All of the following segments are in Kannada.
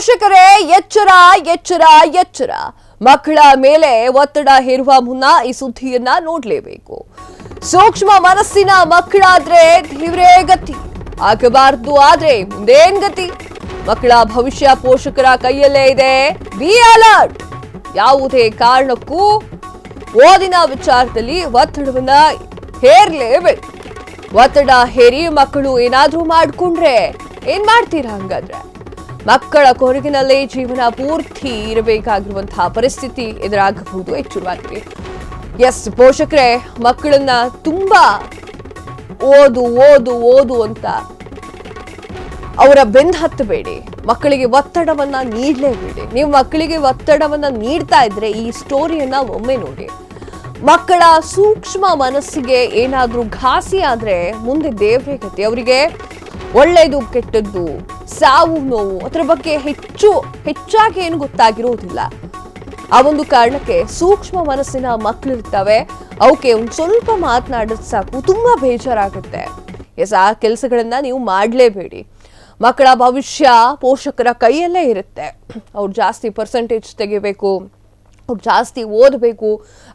ಪೋಷಕರೇ ಎಚ್ಚರ ಎಚ್ಚರ ಎಚ್ಚರ. ಮಕ್ಕಳ ಮೇಲೆ ಒತ್ತಡ ಹೇರುವ ಮುನ್ನ ಈ ಸುದ್ದಿಯನ್ನ ನೋಡಲೇಬೇಕು. ಸೂಕ್ಷ್ಮ ಮನಸ್ಸಿನ ಮಕ್ಕಳಾದ್ರೆ ತೀವ್ರ ಗತಿ ಆಗಬಾರದು, ಆದ್ರೆ ಮುಂದೇನ್ ಗತಿ? ಮಕ್ಕಳ ಭವಿಷ್ಯ ಪೋಷಕರ ಕೈಯಲ್ಲೇ ಇದೆ. Be alert. ಯಾವುದೇ ಕಾರಣಕ್ಕೂ ಓದಿನ ವಿಚಾರದಲ್ಲಿ ಒತ್ತಡವನ್ನ ಹೇರಲೇಬೇಕು. ಒತ್ತಡ ಹೇರಿ ಮಕ್ಕಳು ಏನಾದ್ರೂ ಮಾಡ್ಕೊಂಡ್ರೆ ಏನ್ ಮಾಡ್ತೀರಾ? ಹಂಗಾದ್ರೆ ಮಕ್ಕಳ ಕೊರಗಿನಲ್ಲಿ ಜೀವನ ಪೂರ್ತಿ ಇರಬೇಕಾಗಿರುವಂತಹ ಪರಿಸ್ಥಿತಿ ಎದುರಾಗಬಹುದು. ಎಚ್ಚರವಾಗಿ ಎಸ್ ಪೋಷಕರೇ, ಮಕ್ಕಳನ್ನ ತುಂಬಾ ಓದು ಓದು ಓದು ಅಂತ ಅವರ ಬೆನ್ನು ಹತ್ತಬೇಡಿ. ಮಕ್ಕಳಿಗೆ ಒತ್ತಡವನ್ನ ನೀಡಲೇಬೇಡಿ. ನೀವು ಮಕ್ಕಳಿಗೆ ಒತ್ತಡವನ್ನ ನೀಡ್ತಾ ಇದ್ರೆ ಈ ಸ್ಟೋರಿಯನ್ನ ಒಮ್ಮೆ ನೋಡಿ. ಮಕ್ಕಳ ಸೂಕ್ಷ್ಮ ಮನಸ್ಸಿಗೆ ಏನಾದ್ರೂ ಘಾಸಿ ಆದ್ರೆ ಮುಂದೆ ದೇವ್ರೇ ಗತಿ. ಅವರಿಗೆ ಒಳ್ಳೆಯದು ಕೆಟ್ಟದ್ದು, ಸಾವು ನೋವು ಅದರ ಬಗ್ಗೆ ಹೆಚ್ಚಾಗಿ ಏನು ಗೊತ್ತಾಗಿರೋದಿಲ್ಲ. ಆ ಒಂದು ಕಾರಣಕ್ಕೆ ಸೂಕ್ಷ್ಮ ಮನಸ್ಸಿನ ಮಕ್ಕಳಿರ್ತವೆ. ಅವಕ್ಕೆ ಒಂದು ಸ್ವಲ್ಪ ಮಾತನಾಡಿದ್ರೆ ಸಾಕು, ತುಂಬಾ ಬೇಜಾರಾಗುತ್ತೆ. ಎಸ್, ಆ ಕೆಲಸಗಳನ್ನ ನೀವು ಮಾಡಲೇಬೇಡಿ. ಮಕ್ಕಳ ಭವಿಷ್ಯ ಪೋಷಕರ ಕೈಯಲ್ಲೇ ಇರುತ್ತೆ. ಅವ್ರು ಜಾಸ್ತಿ ಪರ್ಸೆಂಟೇಜ್ ತೆಗಿಬೇಕು, ಅವ್ರು ಜಾಸ್ತಿ ಓದಬೇಕು,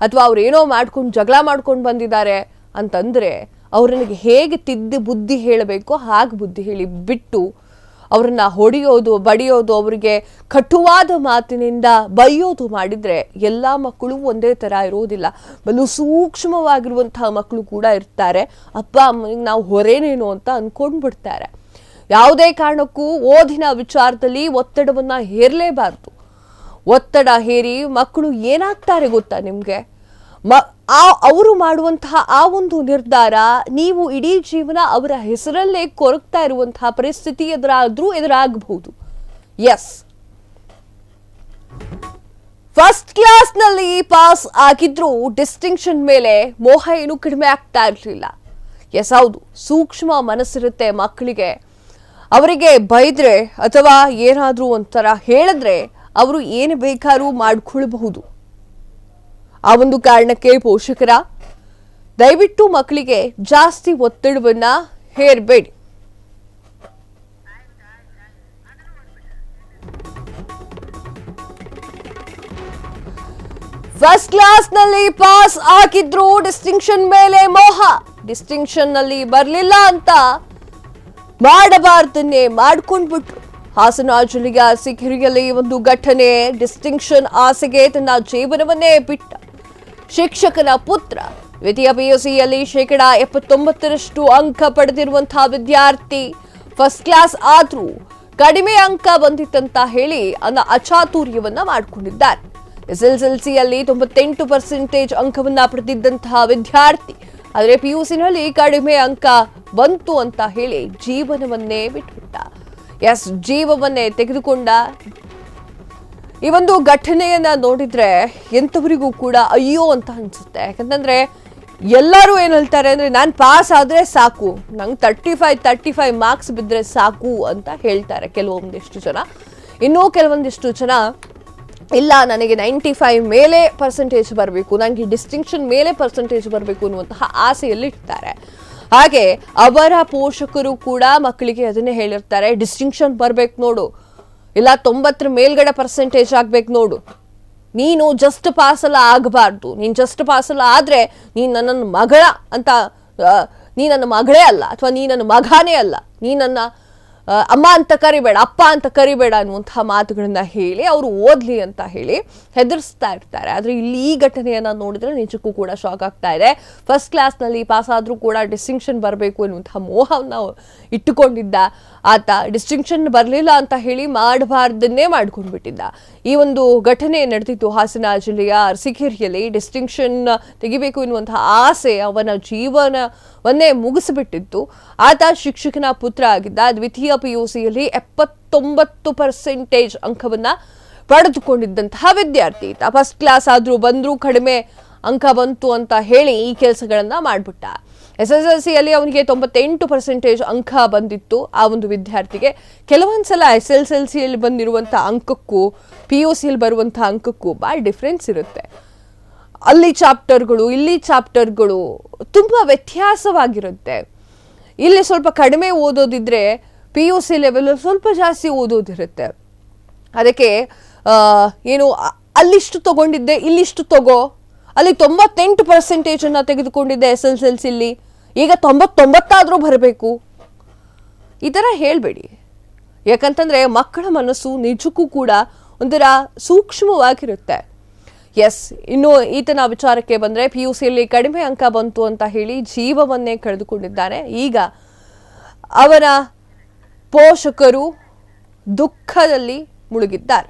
ಅಥವಾ ಅವ್ರು ಏನೋ ಮಾಡ್ಕೊಂಡು ಜಗಳ ಮಾಡ್ಕೊಂಡು ಬಂದಿದ್ದಾರೆ ಅಂತಂದ್ರೆ ಅವ್ರನಿಗೆ ಹೇಗೆ ತಿದ್ದಿ ಬುದ್ಧಿ ಹೇಳಬೇಕು ಹಾಗೆ ಬುದ್ಧಿ ಹೇಳಿ ಬಿಟ್ಟು ಅವ್ರನ್ನ ಹೊಡೆಯೋದು, ಬಡಿಯೋದು, ಅವರಿಗೆ ಕಟುವಾದ ಮಾತಿನಿಂದ ಬೈಯೋದು ಮಾಡಿದ್ರೆ ಎಲ್ಲ ಮಕ್ಕಳು ಒಂದೇ ತರ ಇರೋದಿಲ್ಲ. ಬಲು ಸೂಕ್ಷ್ಮವಾಗಿರುವಂತಹ ಮಕ್ಕಳು ಕೂಡ ಇರ್ತಾರೆ. ಅಪ್ಪ ಅಮ್ಮನಿಗೆ ನಾವು ಹೊರೇನೇನು ಅಂತ ಅನ್ಕೊಂಡ್ಬಿಡ್ತಾರೆ. ಯಾವುದೇ ಕಾರಣಕ್ಕೂ ಓದಿನ ವಿಚಾರದಲ್ಲಿ ಒತ್ತಡವನ್ನ ಹೇರಲೇಬಾರ್ದು. ಒತ್ತಡ ಹೇರಿ ಮಕ್ಕಳು ಏನಾಗ್ತಾರೆ ಗೊತ್ತಾ ನಿಮ್ಗೆ? ಅವರು ಮಾಡುವಂತಹ ಆ ಒಂದು ನಿರ್ಧಾರ ನೀವು ಇಡೀ ಜೀವನ ಅವರ ಹೆಸರಲ್ಲೇ ಕೊರಗ್ತಾ ಇರುವಂತಹ ಪರಿಸ್ಥಿತಿ ಎದುರಾಗಬಹುದು. ಎಸ್, ಫಸ್ಟ್ ಕ್ಲಾಸ್ ನಲ್ಲಿ ಪಾಸ್ ಆಗಿದ್ರು ಡಿಸ್ಟಿಂಕ್ಷನ್ ಮೇಲೆ ಮೋಹ ಏನು ಕಡಿಮೆ ಆಗ್ತಾ ಇರಲಿಲ್ಲ. ಎಸ್, ಹೌದು, ಸೂಕ್ಷ್ಮ ಮನಸ್ಸಿರುತ್ತೆ ಮಕ್ಕಳಿಗೆ. ಅವರಿಗೆ ಬೈದ್ರೆ ಅಥವಾ ಏನಾದ್ರೂ ಒಂಥರ ಹೇಳಿದ್ರೆ ಅವರು ಏನು ಬೇಕಾದ್ರೂ ಮಾಡ್ಕೊಳ್ಬಹುದು. ಆ ಒಂದು ಕಾರಣಕ್ಕೆ ಪೋಷಕರ ದಯವಿಟ್ಟು ಮಕ್ಕಳಿಗೆ ಜಾಸ್ತಿ ಒತ್ತಡವನ್ನ ಹೇರಬೇಡಿ. ಫಸ್ಟ್ ಕ್ಲಾಸ್ ನಲ್ಲಿ ಪಾಸ್ ಆಗಿದ್ರು ಡಿಸ್ಟಿಂಕ್ಷನ್ ಮೇಲೆ ಮೋಹ. ಡಿಸ್ಟಿಂಕ್ಷನ್ ನಲ್ಲಿ ಬರಲಿಲ್ಲ ಅಂತ ಮಾಡಬಾರ್ದನ್ನೇ ಮಾಡ್ಕೊಂಡ್ಬಿಟ್ರು. ಹಾಸನ ಜಿಲ್ಲೆಯ ಸಿರಿಗೆರೆಯಲ್ಲಿ ಒಂದು ಘಟನೆ. ಡಿಸ್ಟಿಂಕ್ಷನ್ ಆಸೆಗೆ ತನ್ನ ಜೀವನವನ್ನೇ ಬಿಟ್ಟ ಶಿಕ್ಷಕನ ಪುತ್ರ. ದ್ವಿತೀಯ ಪಿಯುಸಿಯಲ್ಲಿ 79% ಅಂಕ ಪಡೆದಿರುವಂತಹ ವಿದ್ಯಾರ್ಥಿ ಫಸ್ಟ್ ಕ್ಲಾಸ್ ಆದ್ರೂ ಕಡಿಮೆ ಅಂಕ ಬಂದಿತ್ತಂತ ಹೇಳಿ ಅಚಾತುರ್ಯವನ್ನ ಮಾಡಿಕೊಂಡಿದ್ದಾರೆ. ಎಸ್ಎಸ್ಎಲ್ಸಿಯಲ್ಲಿ 98% ಅಂಕವನ್ನ ಪಡೆದಿದ್ದಂತಹ ವಿದ್ಯಾರ್ಥಿ ಆದರೆ ಪಿಯುಸಿನಲ್ಲಿ ಕಡಿಮೆ ಅಂಕ ಬಂತು ಅಂತ ಹೇಳಿ ಜೀವನವನ್ನೇ ಬಿಟ್ಬಿಟ್ಟ. ಎಸ್, ಜೀವವನ್ನೇ ತೆಗೆದುಕೊಂಡ. ಈ ಒಂದು ಘಟನೆಯನ್ನ ನೋಡಿದ್ರೆ ಎಂಥವರಿಗೂ ಕೂಡ ಅಯ್ಯೋ ಅಂತ ಅನ್ಸುತ್ತೆ. ಯಾಕಂತಂದ್ರೆ ಎಲ್ಲರೂ ಏನ್ ಹೇಳ್ತಾರೆ ಅಂದ್ರೆ ನಾನು ಪಾಸ್ ಆದ್ರೆ ಸಾಕು, ನಂಗೆ 35 ಮಾರ್ಕ್ಸ್ ಬಿದ್ರೆ ಸಾಕು ಅಂತ ಹೇಳ್ತಾರೆ ಕೆಲವೊಂದಿಷ್ಟು ಜನ. ಇನ್ನೂ ಕೆಲವೊಂದಿಷ್ಟು ಜನ ಇಲ್ಲ, ನನಗೆ 95 ಮೇಲೆ ಪರ್ಸೆಂಟೇಜ್ ಬರಬೇಕು, ನನಗೆ ಡಿಸ್ಟಿಂಕ್ಷನ್ ಮೇಲೆ ಪರ್ಸೆಂಟೇಜ್ ಬರಬೇಕು ಅನ್ನುವಂತಹ ಆಸೆಯಲ್ಲಿ ಇರ್ತಾರೆ. ಹಾಗೆ ಅವರ ಪೋಷಕರು ಕೂಡ ಮಕ್ಕಳಿಗೆ ಅದನ್ನೇ ಹೇಳಿರ್ತಾರೆ, ಡಿಸ್ಟಿಂಕ್ಷನ್ ಬರ್ಬೇಕು ನೋಡು, ಇಲ್ಲ 90 ಮೇಲ್ಗಡೆ ಪರ್ಸೆಂಟೇಜ್ ಆಗ್ಬೇಕು ನೋಡು, ನೀನು ಜಸ್ಟ್ ಪಾಸ್ ಎಲ್ಲ ಆಗಬಾರ್ದು, ನೀನು ಜಸ್ಟ್ ಪಾಸ್ ಎಲ್ಲ ಆದ್ರೆ ನೀನು ನನ್ನ ಮಗಳ ಅಂತ, ನೀ ನನ್ನ ಮಗಳೇ ಅಲ್ಲ, ಅಥವಾ ನೀ ನನ್ನ ಮಗನೇ ಅಲ್ಲ, ನೀ ನನ್ನ ಅಮ್ಮ ಅಂತ ಕರಿಬೇಡ, ಅಪ್ಪ ಅಂತ ಕರಿಬೇಡ ಅನ್ನುವಂತಹ ಮಾತುಗಳನ್ನ ಹೇಳಿ ಅವರು ಓದ್ಲಿ ಅಂತ ಹೇಳಿ ಹೆದರ್ಸ್ತಾ ಇರ್ತಾರೆ. ಆದ್ರೆ ಇಲ್ಲಿ ಈ ಘಟನೆಯನ್ನ ನೋಡಿದ್ರೆ ನಿಜಕ್ಕೂ ಕೂಡ ಶಾಕ್ ಆಗ್ತಾ ಇದೆ. ಫಸ್ಟ್ ಕ್ಲಾಸ್ ನಲ್ಲಿ ಪಾಸ್ ಆದ್ರೂ ಕೂಡ ಡಿಸ್ಟಿಂಕ್ಷನ್ ಬರಬೇಕು ಅನ್ನುವಂತಹ ಮೋಹವನ್ನ ಇಟ್ಟುಕೊಂಡಿದ್ದ ಆತ ಡಿಸ್ಟಿಂಕ್ಷನ್ ಬರಲಿಲ್ಲ ಅಂತ ಹೇಳಿ ಮಾಡಬಾರ್ದನ್ನೇ ಮಾಡ್ಕೊಂಡ್ಬಿಟ್ಟಿದ್ದ. ಈ ಒಂದು ಘಟನೆ ನಡೆದಿತ್ತು ಹಾಸನ ಜಿಲ್ಲೆಯ ಅರಸೀಕೆರೆಯಲ್ಲಿ. ಡಿಸ್ಟಿಂಕ್ಷನ್ ತೆಗಿಬೇಕು ಎನ್ನುವಂತಹ ಆಸೆ ಅವನ ಜೀವನವನ್ನೇ ಮುಗಿಸಿಬಿಟ್ಟಿತ್ತು. ಆತ ಶಿಕ್ಷಕನ ಪುತ್ರ ಆಗಿದ್ದ. ದ್ವಿತೀಯ ಪಿಯುಸಿಯಲ್ಲಿ 79% ಅಂಕವನ್ನ ಪಡೆದುಕೊಂಡಿದ್ದಂತಹ ವಿದ್ಯಾರ್ಥಿ. ಫಸ್ಟ್ ಕ್ಲಾಸ್ ಆದ್ರೂ ಬಂದ್ರೂ ಕಡಿಮೆ ಅಂಕ ಬಂತು ಅಂತ ಹೇಳಿ ಈ ಕೆಲಸಗಳನ್ನ ಮಾಡ್ಬಿಟ್ಟ. ಎಸ್ಎಸ್ಎಲ್ಸಿಯಲ್ಲಿ ಅವನಿಗೆ 98% ಅಂಕ ಬಂದಿತ್ತು. ಆ ಒಂದು ವಿದ್ಯಾರ್ಥಿಗೆ ಕೆಲವೊಂದ್ಸಲ ಎಸ್ಎಸ್ಎಲ್ಸಿಯಲ್ಲಿ ಬಂದಿರುವಂತಹ ಅಂಕಕ್ಕೂ ಪಿಯುಸಿಯಲ್ಲಿ ಬರುವಂತಹ ಅಂಕಕ್ಕೂ ಭಾಳ ಡಿಫ್ರೆನ್ಸ್ ಇರುತ್ತೆ. ಅಲ್ಲಿ ಚಾಪ್ಟರ್ಗಳು, ಇಲ್ಲಿ ಚಾಪ್ಟರ್ಗಳು ತುಂಬಾ ವ್ಯತ್ಯಾಸವಾಗಿರುತ್ತೆ. ಇಲ್ಲಿ ಸ್ವಲ್ಪ ಕಡಿಮೆ ಓದೋದಿದ್ರೆ ಪಿಯುಸಿ ಲೆವೆಲ್ ಸ್ವಲ್ಪ ಜಾಸ್ತಿ ಓದೋದಿರುತ್ತೆ. ಅದಕ್ಕೆ ಏನು ಅಲ್ಲಿಷ್ಟು ತಗೊಂಡಿದ್ದೆ ಇಲ್ಲಿಷ್ಟು ತಗೋ, ಅಲ್ಲಿ 98% ತೆಗೆದುಕೊಂಡಿದ್ದೆ SSLCಲಿ, ಈಗ 99 ಬರಬೇಕು, ಈ ಥರ ಹೇಳಬೇಡಿ. ಯಾಕಂತಂದ್ರೆ ಮಕ್ಕಳ ಮನಸ್ಸು ನಿಜಕ್ಕೂ ಕೂಡ ಒಂಥರ ಸೂಕ್ಷ್ಮವಾಗಿರುತ್ತೆ. ಎಸ್, ಇನ್ನು ಈತನ ವಿಚಾರಕ್ಕೆ ಬಂದರೆ PUCಯಲ್ಲಿ ಕಡಿಮೆ ಅಂಕ ಬಂತು ಅಂತ ಹೇಳಿ ಜೀವವನ್ನೇ ಕಳೆದುಕೊಂಡಿದ್ದಾನೆ. ಈಗ ಅವರ ಪೋಷಕರು ದುಃಖದಲ್ಲಿ ಮುಳುಗಿದ್ದಾರೆ.